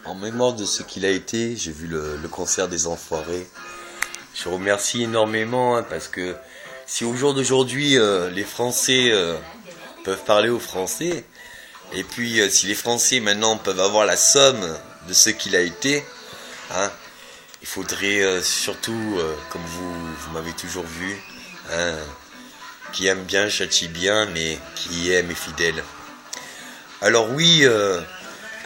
En mémoire de ce qu'il a été, j'ai vu le concert des Enfoirés. Je remercie énormément parce que si au jour d'aujourd'hui les Français peuvent parler aux Français, et puis si les Français maintenant peuvent avoir la somme de ce qu'il a été, hein, il faudrait surtout, comme vous m'avez toujours vu, hein, qui aime bien châtie bien, mais qui aime est fidèle. Alors oui,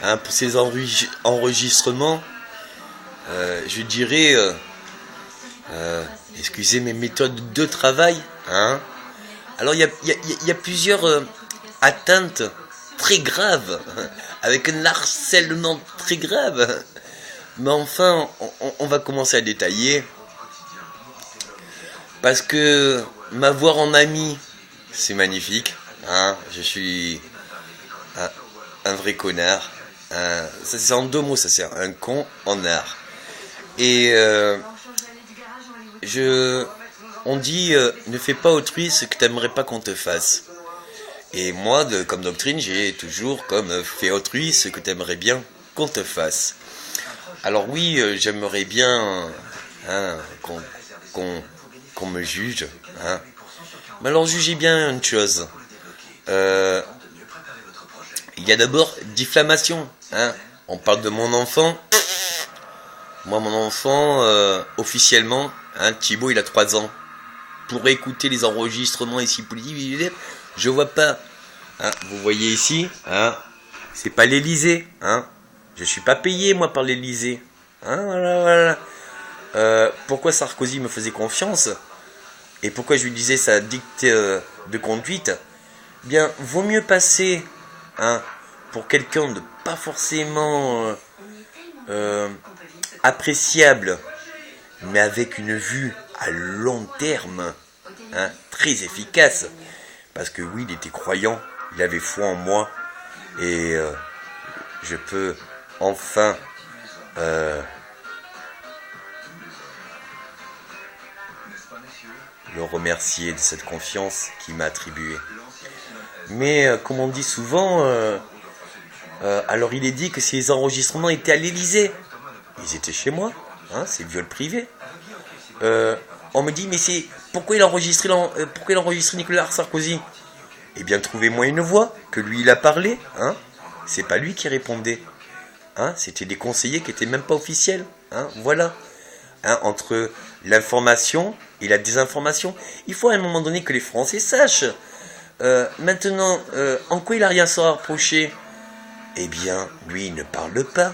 hein, pour ces enregistrements, je dirais, excusez mes méthodes de travail, hein. Alors il y a plusieurs atteintes très graves, avec un harcèlement très grave. Mais enfin, on va commencer à détailler. Parce que m'avoir en ami, c'est magnifique. Hein, je suis un vrai connard. Ça c'est en 2 mots, ça c'est un con en art. Et on dit ne fais pas autrui ce que t'aimerais pas qu'on te fasse. Et moi, comme doctrine, j'ai toujours comme fais autrui ce que t'aimerais bien qu'on te fasse. Alors oui, j'aimerais bien hein, qu'on me juge. Hein. Mais alors jugez bien une chose. Il y a d'abord diffamation. Hein. On parle de mon enfant. Moi, mon enfant, officiellement, hein, Thibaut, il a 3 ans. Pour écouter les enregistrements ici politiques, je vois pas. Hein, vous voyez ici, hein, c'est pas l'Élysée. Hein. Je suis pas payé, moi, par l'Élysée. Hein, voilà. Pourquoi Sarkozy me faisait confiance et pourquoi je lui disais sa dictée de conduite? Bien, vaut mieux passer hein, pour quelqu'un de pas forcément appréciable, mais avec une vue à long terme, hein, très efficace. Parce que oui, il était croyant, il avait foi en moi, et je peux enfin le remercier de cette confiance qu'il m'a attribuée. Mais comme on dit souvent, alors il est dit que ces enregistrements étaient à l'Élysée. Ils étaient chez moi, hein, c'est viol privé. On me dit mais c'est pourquoi il enregistre Nicolas Sarkozy? Eh bien trouvez-moi une voix que lui il a parlé, hein. C'est pas lui qui répondait, hein. C'était des conseillers qui étaient même pas officiels, hein. Voilà, hein, entre l'information et la désinformation, il faut à un moment donné que les Français sachent. Maintenant, en quoi il a rien à se rapprocher? Eh bien, lui il ne parle pas.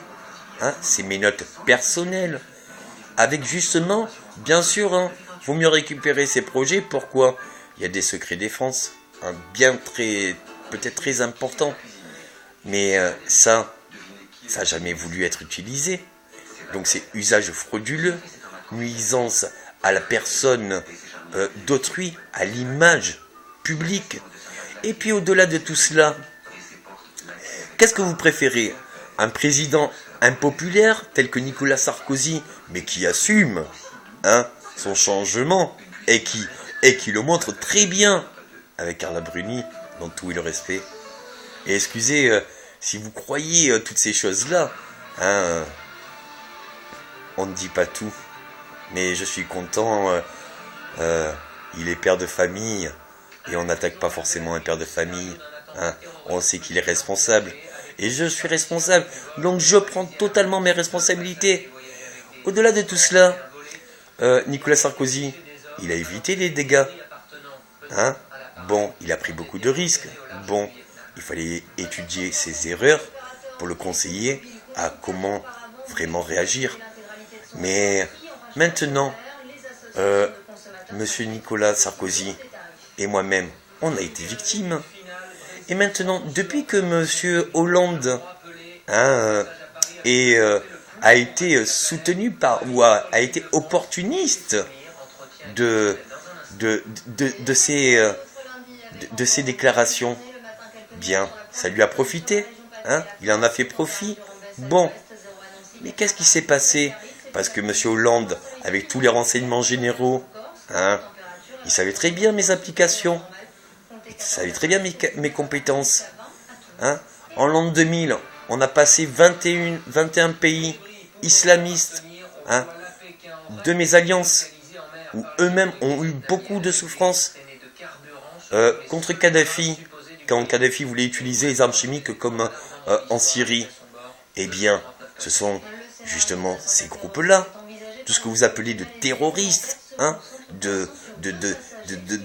Hein, c'est mes notes personnelles. Avec justement, bien sûr, hein, vaut mieux récupérer ces projets. Pourquoi? Il y a des secrets défense, hein, peut-être très importants. Mais ça n'a jamais voulu être utilisé. Donc c'est usage frauduleux, nuisance à la personne d'autrui, à l'image publique. Et puis au-delà de tout cela, qu'est-ce que vous préférez? Un président impopulaire tel que Nicolas Sarkozy, mais qui assume hein, son changement et qui le montre très bien avec Carla Bruni dans tout le respect. Et excusez, si vous croyez toutes ces choses-là, hein, on ne dit pas tout. Mais je suis content, il est père de famille et on n'attaque pas forcément un père de famille. Hein, on sait qu'il est responsable. Et je suis responsable, donc je prends totalement mes responsabilités. Au-delà de tout cela, Nicolas Sarkozy, il a évité les dégâts. Hein? Bon, il a pris beaucoup de risques. Bon, il fallait étudier ses erreurs pour le conseiller à comment vraiment réagir. Mais maintenant, Monsieur Nicolas Sarkozy et moi-même, on a été victimes. Et maintenant, depuis que Monsieur Hollande hein, a été soutenu ou a été opportuniste de ces déclarations, bien, ça lui a profité, hein, il en a fait profit. Bon, mais qu'est-ce qui s'est passé? Parce que Monsieur Hollande, avec tous les renseignements généraux, hein, il savait très bien mes applications. Il savait très bien mes compétences. Hein. En l'an 2000, On a passé 21 pays islamistes, hein, de mes alliances, où eux-mêmes ont eu beaucoup de souffrances contre Kadhafi, quand Kadhafi voulait utiliser les armes chimiques comme en Syrie. Eh bien, ce sont justement ces groupes-là, tout ce que vous appelez de terroristes, hein, de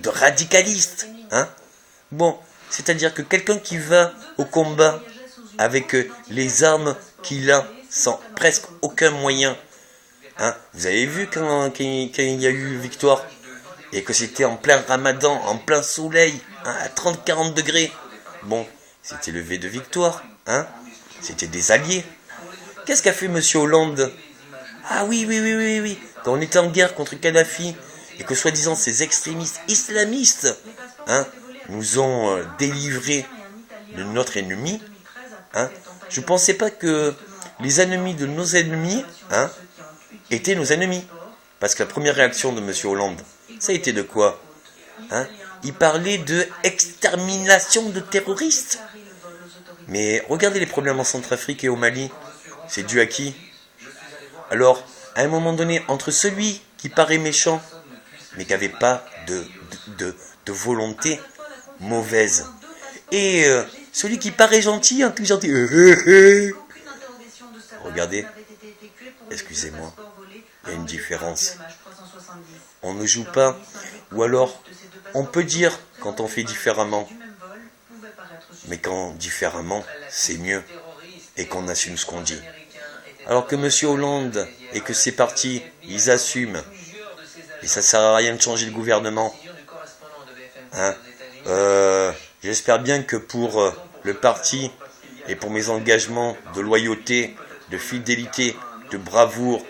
radicalistes. Hein. Bon, c'est-à-dire que quelqu'un qui va au combat avec les armes qu'il a, sans presque aucun moyen, hein, vous avez vu quand il y a eu victoire, et que c'était en plein ramadan, en plein soleil, hein, à 30-40 degrés. Bon, c'était le V de victoire, hein, c'était des alliés. Qu'est-ce qu'a fait M. Hollande? Ah oui, quand on était en guerre contre Kadhafi, et que soi-disant ces extrémistes islamistes, hein, nous ont délivrés de notre ennemi, hein, je ne pensais pas que les ennemis de nos ennemis, hein, étaient nos ennemis. Parce que la première réaction de M. Hollande, ça a été de quoi, hein? Il parlait de extermination de terroristes. Mais regardez les problèmes en Centrafrique et au Mali. C'est dû à qui? Alors, à un moment donné, entre celui qui paraît méchant, mais qui n'avait pas de volonté mauvaise, et celui qui paraît gentil, un tout gentil, regardez, excusez-moi, il y a une différence. On ne joue pas, ou alors on peut dire quand on fait différemment, mais quand différemment, c'est mieux, et qu'on assume ce qu'on dit. Alors que M. Hollande et que ses partis, ils assument, et ça ne sert à rien de changer le gouvernement. Hein, j'espère bien que pour le parti et pour mes engagements de loyauté, de fidélité, de bravoure